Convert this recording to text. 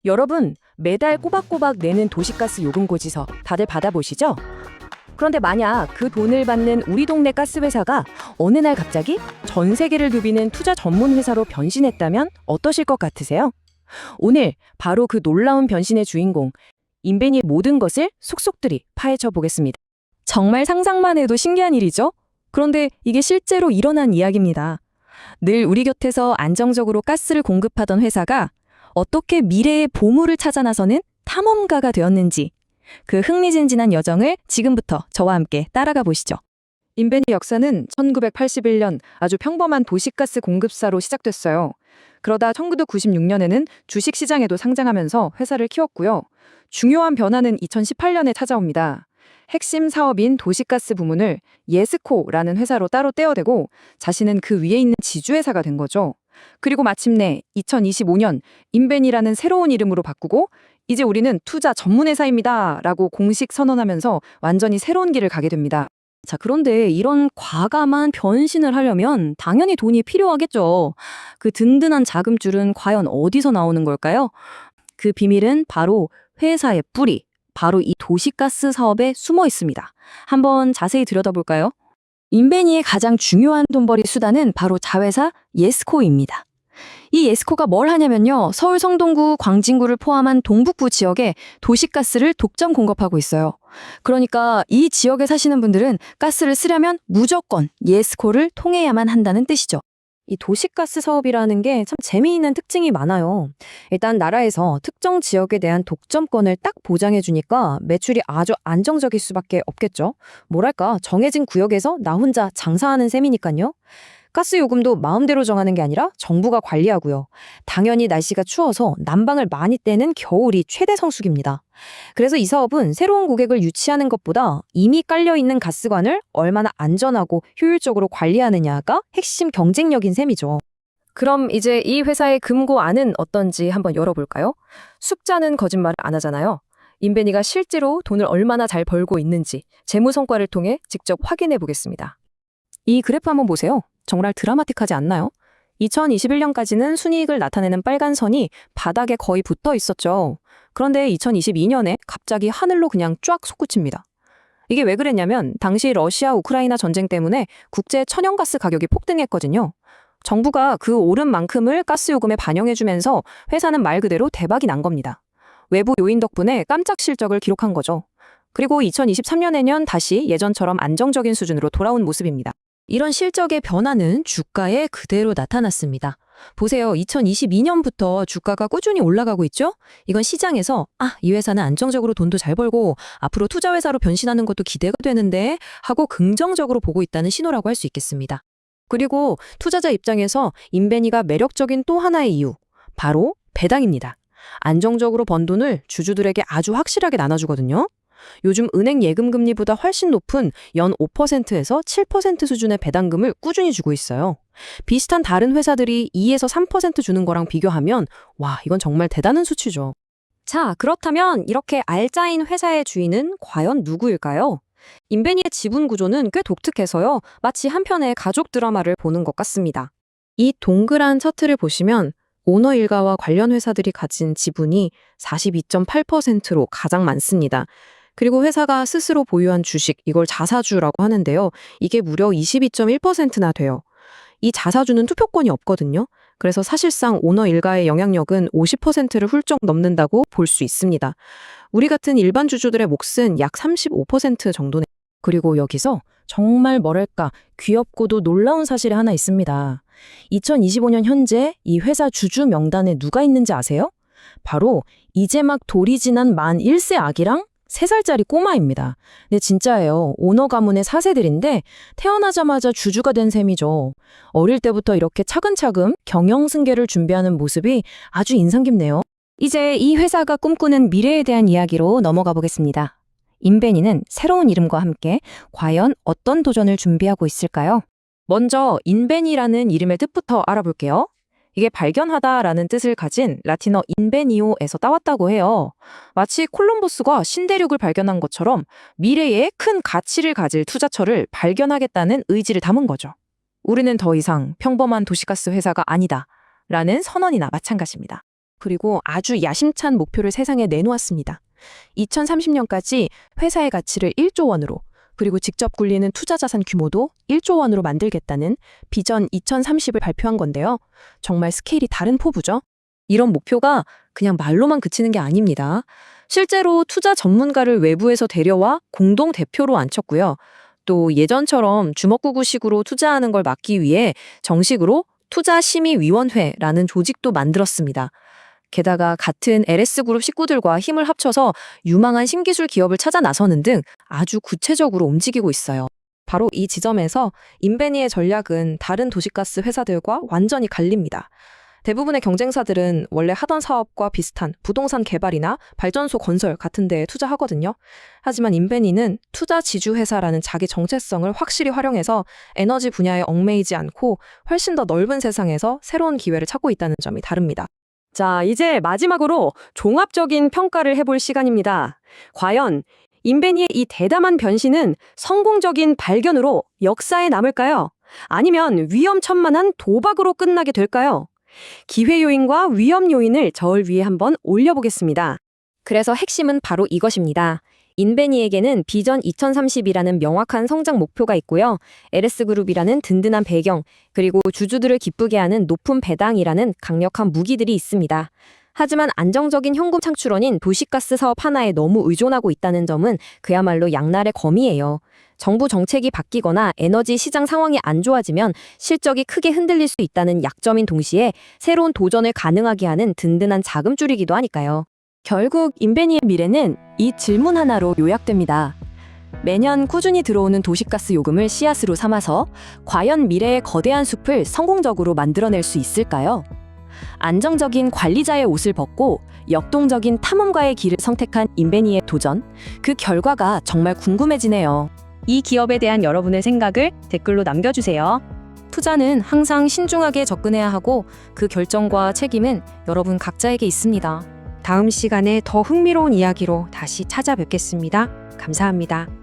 여러분, 매달 꼬박꼬박 내는 도시가스 요금 고지서 다들 받아보시죠? 그런데 만약 그 돈을 받는 우리 동네 가스 회사가 어느 날 갑자기 전 세계를 누비는 투자 전문 회사로 변신했다면 어떠실 것 같으세요? 오늘 바로 그 놀라운 변신의 주인공, 인베니의 모든 것을 속속들이 파헤쳐 보겠습니다. 정말 상상만 해도 신기한 일이죠? 그런데 이게 실제로 일어난 이야기입니다. 늘 우리 곁에서 안정적으로 가스를 공급하던 회사가 어떻게 미래의 보물을 찾아 나서는 탐험가가 되었는지, 그 흥미진진한 여정을 지금부터 저와 함께 따라가 보시죠. 인베니 역사는 1981년 아주 평범한 도시가스 공급사로 시작됐어요. 그러다 1996년에는 주식시장에도 상장하면서 회사를 키웠고요. 중요한 변화는 2018년에 찾아옵니다. 핵심 사업인 도시가스 부문을 예스코라는 회사로 따로 떼어대고 자신은 그 위에 있는 지주회사가 된 거죠. 그리고 마침내 2025년 인벤이라는 새로운 이름으로 바꾸고 이제 우리는 투자 전문회사입니다 라고 공식 선언하면서 완전히 새로운 길을 가게 됩니다. 자, 그런데 이런 과감한 변신을 하려면 당연히 돈이 필요하겠죠. 그 든든한 자금줄은 과연 어디서 나오는 걸까요? 그 비밀은 바로 회사의 뿌리, 바로 이 도시가스 사업에 숨어 있습니다. 한번 자세히 들여다볼까요? 인베니의 가장 중요한 돈벌이 수단은 바로 자회사 예스코입니다. 이 예스코가 뭘 하냐면요. 서울 성동구, 광진구를 포함한 동북부 지역에 도시가스를 독점 공급하고 있어요. 그러니까 이 지역에 사시는 분들은 가스를 쓰려면 무조건 예스코를 통해야만 한다는 뜻이죠. 이 도시가스 사업이라는 게 참 재미있는 특징이 많아요. 일단 나라에서 특정 지역에 대한 독점권을 딱 보장해 주니까 매출이 아주 안정적일 수밖에 없겠죠. 뭐랄까, 정해진 구역에서 나 혼자 장사하는 셈이니까요. 가스 요금도 마음대로 정하는 게 아니라 정부가 관리하고요. 당연히 날씨가 추워서 난방을 많이 떼는 겨울이 최대 성수기입니다. 그래서 이 사업은 새로운 고객을 유치하는 것보다 이미 깔려있는 가스관을 얼마나 안전하고 효율적으로 관리하느냐가 핵심 경쟁력인 셈이죠. 그럼 이제 이 회사의 금고안은 어떤지 한번 열어볼까요? 숙자는 거짓말을 안 하잖아요. 인베니가 실제로 돈을 얼마나 잘 벌고 있는지 재무 성과를 통해 직접 확인해 보겠습니다. 이 그래프 한번 보세요. 정말 드라마틱하지 않나요? 2021년까지는 순이익을 나타내는 빨간 선이 바닥에 거의 붙어 있었죠. 그런데 2022년에 갑자기 하늘로 그냥 쫙 솟구칩니다. 이게 왜 그랬냐면 당시 러시아 우크라이나 전쟁 때문에 국제 천연가스 가격이 폭등했거든요. 정부가 그 오른 만큼을 가스 요금에 반영해주면서 회사는 말 그대로 대박이 난 겁니다. 외부 요인 덕분에 깜짝 실적을 기록한 거죠. 그리고 2023년에는 다시 예전처럼 안정적인 수준으로 돌아온 모습입니다. 이런 실적의 변화는 주가에 그대로 나타났습니다. 보세요. 2022년부터 주가가 꾸준히 올라가고 있죠? 이건 시장에서 이 회사는 안정적으로 돈도 잘 벌고 앞으로 투자회사로 변신하는 것도 기대가 되는데 하고 긍정적으로 보고 있다는 신호라고 할 수 있겠습니다. 그리고 투자자 입장에서 인베니가 매력적인 또 하나의 이유, 바로 배당입니다. 안정적으로 번 돈을 주주들에게 아주 확실하게 나눠주거든요. 요즘 은행 예금 금리보다 훨씬 높은 연 5%에서 7% 수준의 배당금을 꾸준히 주고 있어요. 비슷한 다른 회사들이 2에서 3% 주는 거랑 비교하면 와, 이건 정말 대단한 수치죠. 자, 그렇다면 이렇게 알짜인 회사의 주인은 과연 누구일까요? 인베니의 지분 구조는 꽤 독특해서요. 마치 한 편의 가족 드라마를 보는 것 같습니다. 이 동그란 차트를 보시면 오너 일가와 관련 회사들이 가진 지분이 42.8%로 가장 많습니다. 그리고 회사가 스스로 보유한 주식, 이걸 자사주라고 하는데요. 이게 무려 22.1%나 돼요. 이 자사주는 투표권이 없거든요. 그래서 사실상 오너 일가의 영향력은 50%를 훌쩍 넘는다고 볼 수 있습니다. 우리 같은 일반 주주들의 몫은 약 35% 정도네요. 그리고 여기서 정말 뭐랄까 귀엽고도 놀라운 사실이 하나 있습니다. 2025년 현재 이 회사 주주 명단에 누가 있는지 아세요? 바로 이제 막 돌이 지난 만 1세 아기랑 3살짜리 꼬마입니다. 근데 진짜예요. 오너 가문의 4세들인데 태어나자마자 주주가 된 셈이죠. 어릴 때부터 이렇게 차근차근 경영 승계를 준비하는 모습이 아주 인상 깊네요. 이제 이 회사가 꿈꾸는 미래에 대한 이야기로 넘어가 보겠습니다. 인베니는 새로운 이름과 함께 과연 어떤 도전을 준비하고 있을까요? 먼저 인베니라는 이름의 뜻부터 알아볼게요. 이게 발견하다라는 뜻을 가진 라틴어 인베니오에서 따왔다고 해요. 마치 콜럼버스가 신대륙을 발견한 것처럼 미래에 큰 가치를 가질 투자처를 발견하겠다는 의지를 담은 거죠. 우리는 더 이상 평범한 도시가스 회사가 아니다 라는 선언이나 마찬가지입니다. 그리고 아주 야심찬 목표를 세상에 내놓았습니다. 2030년까지 회사의 가치를 1조 원으로, 그리고 직접 굴리는 투자 자산 규모도 1조 원으로 만들겠다는 비전 2030을 발표한 건데요. 정말 스케일이 다른 포부죠? 이런 목표가 그냥 말로만 그치는 게 아닙니다. 실제로 투자 전문가를 외부에서 데려와 공동 대표로 앉혔고요. 또 예전처럼 주먹구구식으로 투자하는 걸 막기 위해 정식으로 투자심의위원회라는 조직도 만들었습니다. 게다가 같은 LS그룹 식구들과 힘을 합쳐서 유망한 신기술 기업을 찾아 나서는 등 아주 구체적으로 움직이고 있어요. 바로 이 지점에서 인베니의 전략은 다른 도시가스 회사들과 완전히 갈립니다. 대부분의 경쟁사들은 원래 하던 사업과 비슷한 부동산 개발이나 발전소 건설 같은 데에 투자하거든요. 하지만 인베니는 투자 지주 회사라는 자기 정체성을 확실히 활용해서 에너지 분야에 얽매이지 않고 훨씬 더 넓은 세상에서 새로운 기회를 찾고 있다는 점이 다릅니다. 자, 이제 마지막으로 종합적인 평가를 해볼 시간입니다. 과연 인베니의 이 대담한 변신은 성공적인 발견으로 역사에 남을까요? 아니면 위험천만한 도박으로 끝나게 될까요? 기회 요인과 위험 요인을 저울 위에 한번 올려보겠습니다. 그래서 핵심은 바로 이것입니다. 인베니에게는 비전 2030이라는 명확한 성장 목표가 있고요. LS그룹이라는 든든한 배경, 그리고 주주들을 기쁘게 하는 높은 배당이라는 강력한 무기들이 있습니다. 하지만 안정적인 현금 창출원인 도시가스 사업 하나에 너무 의존하고 있다는 점은 그야말로 양날의 검이에요. 정부 정책이 바뀌거나 에너지 시장 상황이 안 좋아지면 실적이 크게 흔들릴 수 있다는 약점인 동시에 새로운 도전을 가능하게 하는 든든한 자금줄이기도 하니까요. 결국 인베니의 미래는 이 질문 하나로 요약됩니다. 매년 꾸준히 들어오는 도시가스 요금을 씨앗으로 삼아서 과연 미래의 거대한 숲을 성공적으로 만들어낼 수 있을까요? 안정적인 관리자의 옷을 벗고 역동적인 탐험가의 길을 선택한 인베니의 도전, 그 결과가 정말 궁금해지네요. 이 기업에 대한 여러분의 생각을 댓글로 남겨주세요. 투자는 항상 신중하게 접근해야 하고 그 결정과 책임은 여러분 각자에게 있습니다. 다음 시간에 더 흥미로운 이야기로 다시 찾아뵙겠습니다. 감사합니다.